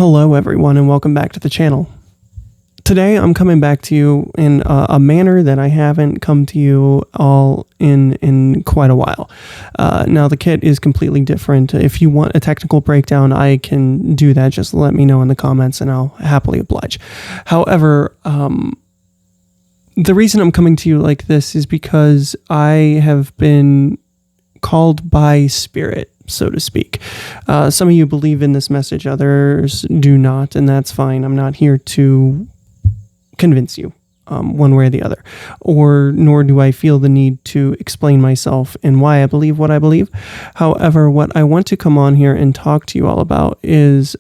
Hello everyone and welcome back to the channel. Today I'm coming back to you in a manner that I haven't come to you all in quite a while. Now the kit is completely different. If you want a technical breakdown, I can do that. Just let me know in the comments and I'll happily oblige. However, the reason I'm coming to you like this is because I have been called by spirit, so to speak. Some of you believe in this message, others do not, and that's fine. I'm not here to convince you one way or the other, nor do I feel the need to explain myself and why I believe what I believe. However, what I want to come on here and talk to you all about is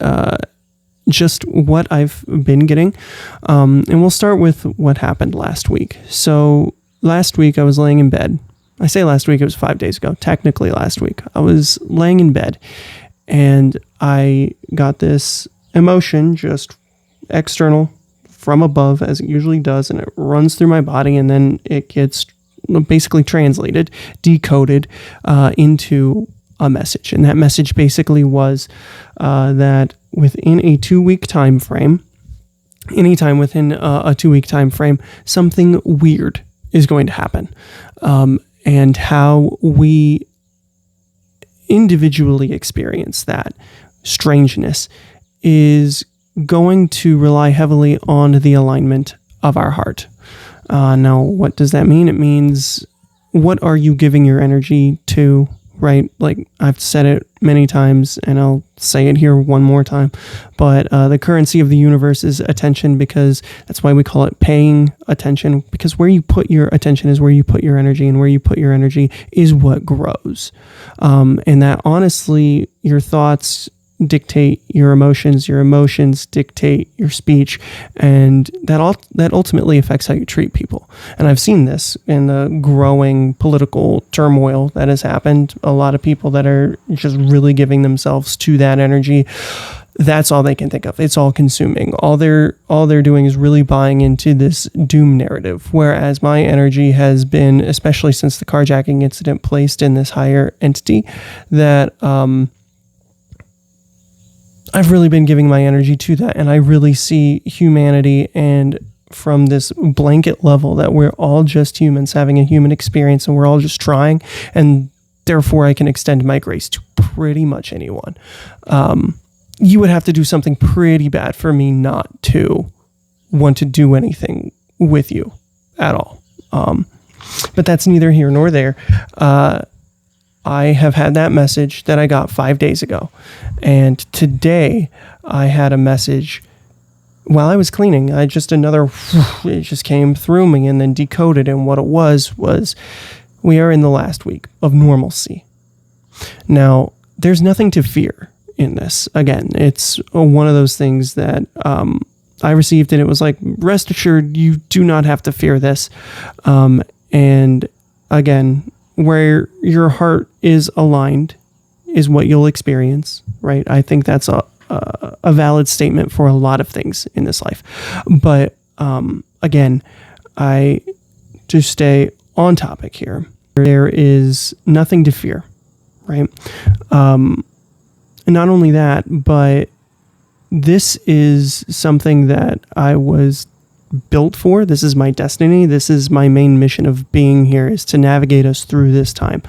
just what I've been getting, and we'll start with what happened last week. So last week I was laying in bed. I say last week, it was 5 days ago. Technically last week. I was laying in bed and I got this emotion just external from above, as it usually does, and it runs through my body, and then it gets basically translated, decoded into a message. And that message basically was that within a 2-week time frame, anytime within a 2-week time frame, something weird is going to happen. And how we individually experience that strangeness is going to rely heavily on the alignment of our heart. Now, what does that mean? It means, what are you giving your energy to, right? Like I've said it many times and I'll say it here one more time, but the currency of the universe is attention, because that's why we call it paying attention, because where you put your attention is where you put your energy, and where you put your energy is what grows. And that honestly, your thoughts dictate your emotions dictate your speech, and that ultimately affects how you treat people. And I've seen this in the growing political turmoil that has happened. A lot of people that are just really giving themselves to that energy, that's all they can think of. It's all consuming. All they're doing is really buying into this doom narrative. Whereas my energy has been, especially since the carjacking incident, placed in this higher entity that I've really been giving my energy to that, and I really see humanity, and from this blanket level that we're all just humans having a human experience, and we're all just trying, and therefore I can extend my grace to pretty much anyone. You would have to do something pretty bad for me not to want to do anything with you at all. But that's neither here nor there. I have had that message that I got 5 days ago. And today I had a message while I was cleaning. It just came through me and then decoded. And what it was we are in the last week of normalcy. Now, there's nothing to fear in this. Again, it's one of those things that I received, and it was like, rest assured, you do not have to fear this. And again, where your heart is aligned is what you'll experience, right? I think that's a valid statement for a lot of things in this life. But again, to stay on topic here, there is nothing to fear, right? And not only that, but this is something that I was built for. This is my destiny. This is my main mission of being here, is to navigate us through this time.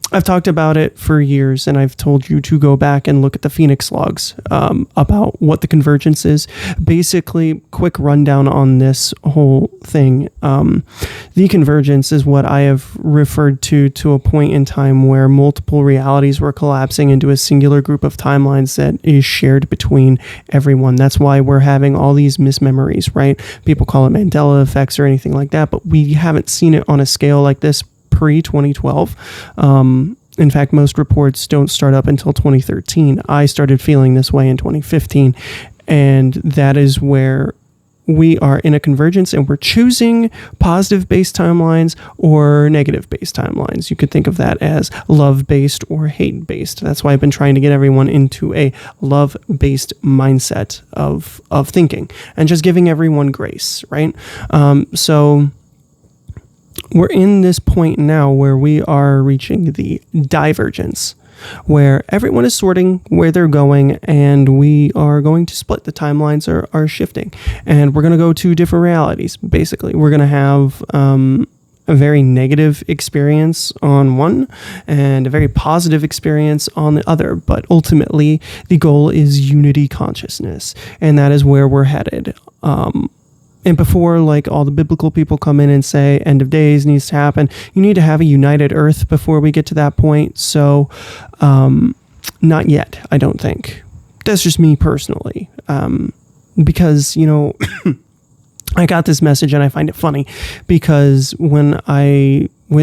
I've talked about it for years, and I've told you to go back and look at the Phoenix logs about what the convergence is. Basically, quick rundown on this whole thing. The convergence is what I have referred to a point in time where multiple realities were collapsing into a singular group of timelines that is shared between everyone. That's why we're having all these mismemories, right? People call it Mandela effects or anything like that, but we haven't seen it on a scale like this pre-2012. In fact, most reports don't start up until 2013. I started feeling this way in 2015, and that is where we are in a convergence, and we're choosing positive-based timelines or negative-based timelines. You could think of that as love-based or hate-based. That's why I've been trying to get everyone into a love-based mindset of thinking, and just giving everyone grace, right? So we're in this point now where we are reaching the divergence. where everyone is sorting where they're going, and we are going to split. The timelines are shifting, and we're going to go to different realities. Basically, we're going to have a very negative experience on one and a very positive experience on the other. But ultimately, the goal is unity consciousness, and that is where we're headed. And before, like, all the biblical people come in and say end of days needs to happen, you need to have a united earth before we get to that point. So, not yet, I don't think. That's just me personally. Because, you know, I got this message and I find it funny because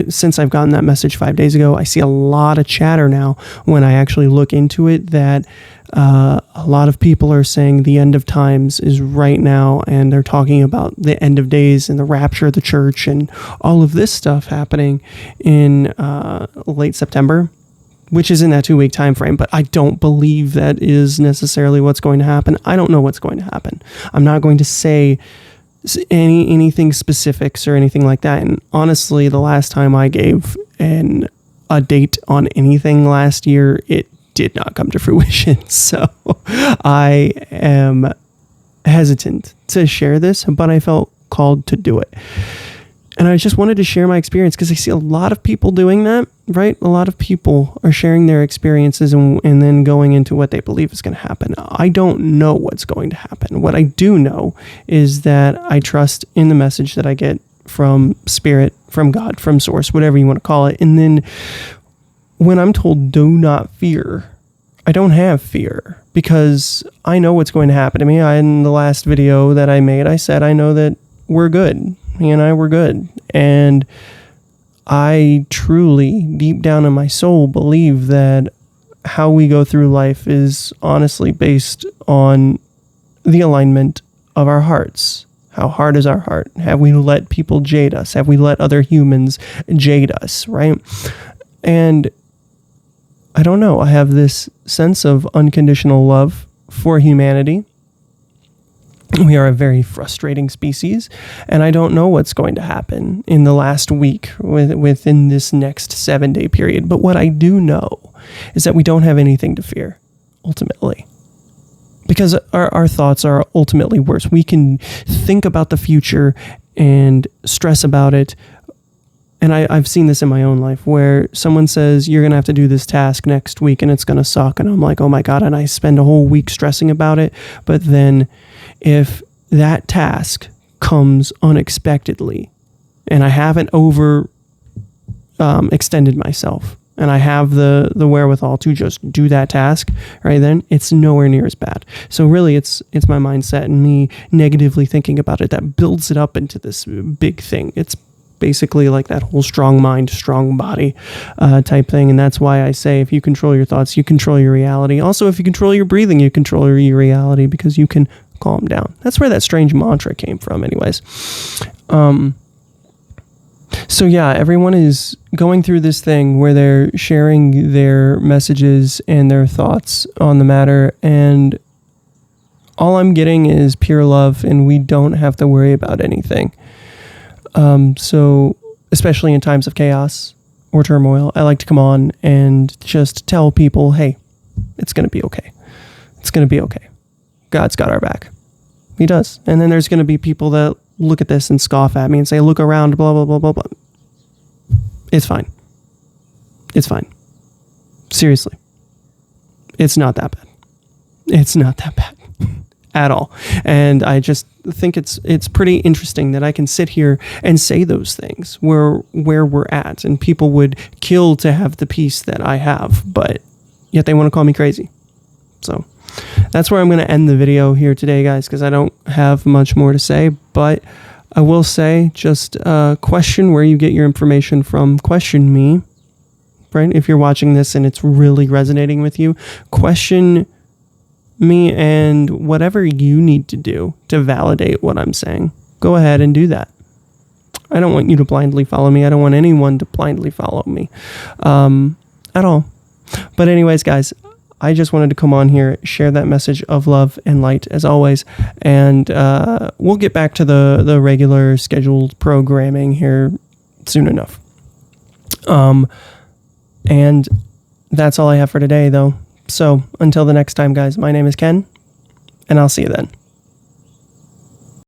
since I've gotten that message 5 days ago, I see a lot of chatter now when I actually look into it that a lot of people are saying the end of times is right now, and they're talking about the end of days and the rapture of the church and all of this stuff happening in late September, which is in that 2-week time frame. But I don't believe that is necessarily what's going to happen. I don't know what's going to happen. I'm not going to say anything specifics or anything like that. And honestly, the last time I gave a date on anything last year, it did not come to fruition. So I am hesitant to share this, but I felt called to do it. And I just wanted to share my experience because I see a lot of people doing that, right? A lot of people are sharing their experiences and then going into what they believe is going to happen. I don't know what's going to happen. What I do know is that I trust in the message that I get from Spirit, from God, from Source, whatever you want to call it. And then when I'm told do not fear, I don't have fear because I know what's going to happen to me. In the last video that I made, I said I know that we're good. He and I were good. And I truly, deep down in my soul, believe that how we go through life is honestly based on the alignment of our hearts. How hard is our heart? Have we let people jade us? Have we let other humans jade us, right? And I don't know. I have this sense of unconditional love for humanity. We are a very frustrating species, and I don't know what's going to happen in the last week within this next 7-day period. But what I do know is that we don't have anything to fear, ultimately, because our thoughts are ultimately worse. We can think about the future and stress about it. And I've seen this in my own life where someone says, you're going to have to do this task next week and it's going to suck. And I'm like, oh my God. And I spend a whole week stressing about it. But then if that task comes unexpectedly and I haven't extended myself and I have the wherewithal to just do that task, right, then it's nowhere near as bad. So really it's my mindset and me negatively thinking about it that builds it up into this big thing. It's basically like that whole strong mind, strong body type thing. And that's why I say if you control your thoughts, you control your reality. Also, if you control your breathing, you control your reality because you can calm down. That's where that strange mantra came from anyways. So yeah, everyone is going through this thing where they're sharing their messages and their thoughts on the matter. And all I'm getting is pure love, and we don't have to worry about anything. So especially in times of chaos or turmoil, I like to come on and just tell people, hey, it's going to be okay. It's going to be okay. God's got our back. He does. And then there's going to be people that look at this and scoff at me and say, look around, blah, blah, blah, blah, blah. It's fine. It's fine. Seriously. It's not that bad. It's not that bad at all. And I just think it's pretty interesting that I can sit here and say those things where we're at, and people would kill to have the peace that I have, but yet they want to call me crazy. So that's where I'm going to end the video here today, guys, because I don't have much more to say, but I will say just question where you get your information from. Question me, right? If you're watching this and it's really resonating with you, question me, and whatever you need to do to validate what I'm saying, go ahead and do that. I don't want you to blindly follow me. I don't want anyone to blindly follow me at all. But anyways, guys, I just wanted to come on here, share that message of love and light as always, and we'll get back to the regular scheduled programming here soon enough. And That's all I have for today, though. So until the next time, guys, my name is Ken, and I'll see you then.